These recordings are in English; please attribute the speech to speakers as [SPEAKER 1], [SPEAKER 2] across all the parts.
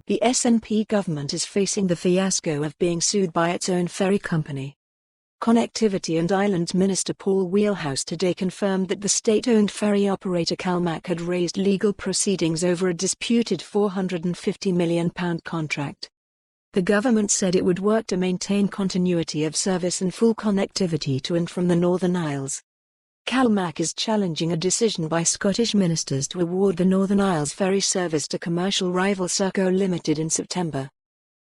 [SPEAKER 1] The SNP government is facing the fiasco of being sued by its own ferry company. Connectivity and Islands Minister Paul Wheelhouse today confirmed that the state-owned ferry operator CalMac had raised legal proceedings over a disputed £450 million contract. The government said it would work to maintain continuity of service and full connectivity to and from the Northern Isles. CalMac is challenging a decision by Scottish ministers to award the Northern Isles Ferry service to commercial rival Serco Limited in September.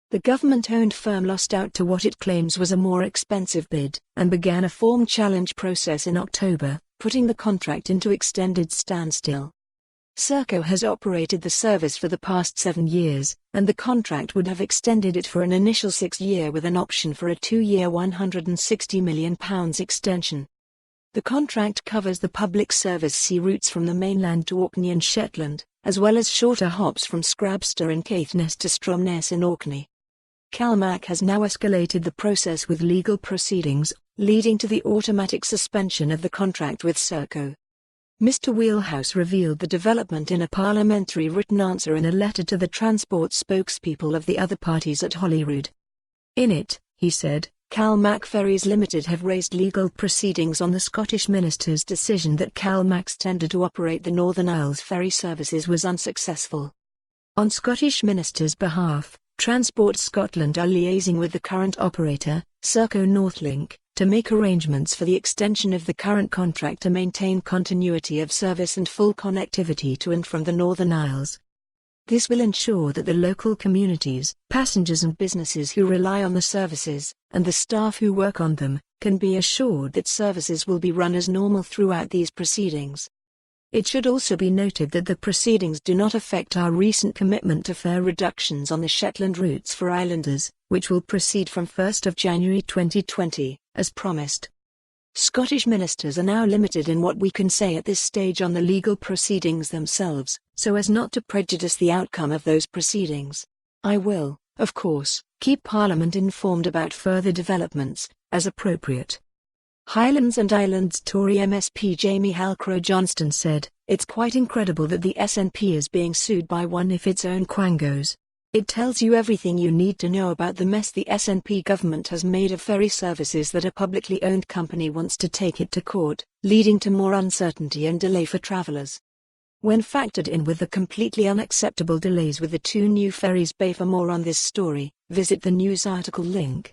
[SPEAKER 1] The government-owned firm lost out to what it claims was a more expensive bid, and began a form challenge process in October, putting the contract into extended standstill. Serco has operated the service for the past 7 years, and the contract would have extended it for an initial 6-year with an option for a 2-year £160 million extension. The contract covers the public service sea routes from the mainland to Orkney and Shetland, as well as shorter hops from Scrabster in Caithness to Stromness in Orkney. CalMac has now escalated the process with legal proceedings, leading to the automatic suspension of the contract with Serco. Mr. Wheelhouse revealed the development in a parliamentary written answer in a letter to the transport spokespeople of the other parties at Holyrood. In it, he said, CalMac Ferries Limited have raised legal proceedings on the Scottish minister's decision that CalMac's tender to operate the Northern Isles ferry services was unsuccessful. On Scottish minister's behalf, Transport Scotland are liaising with the current operator, Serco Northlink, to make arrangements for the extension of the current contract to maintain continuity of service and full connectivity to and from the Northern Isles. This will ensure that the local communities, passengers and businesses who rely on the services, and the staff who work on them, can be assured that services will be run as normal throughout these proceedings. It should also be noted that the proceedings do not affect our recent commitment to fare reductions on the Shetland routes for islanders, which will proceed from 1 January 2020, as promised. Scottish ministers are now limited in what we can say at this stage on the legal proceedings themselves, so as not to prejudice the outcome of those proceedings. I will, of course, keep Parliament informed about further developments, as appropriate. Highlands and Islands Tory MSP Jamie Halcrow-Johnston said, "It's quite incredible that the SNP is being sued by one of its own quangos. It tells you everything you need to know about the mess the SNP government has made of ferry services that a publicly owned company wants to take it to court, leading to more uncertainty and delay for travellers." When factored in with the completely unacceptable delays with the 2 new ferries bay. For more on this story, visit the news article link.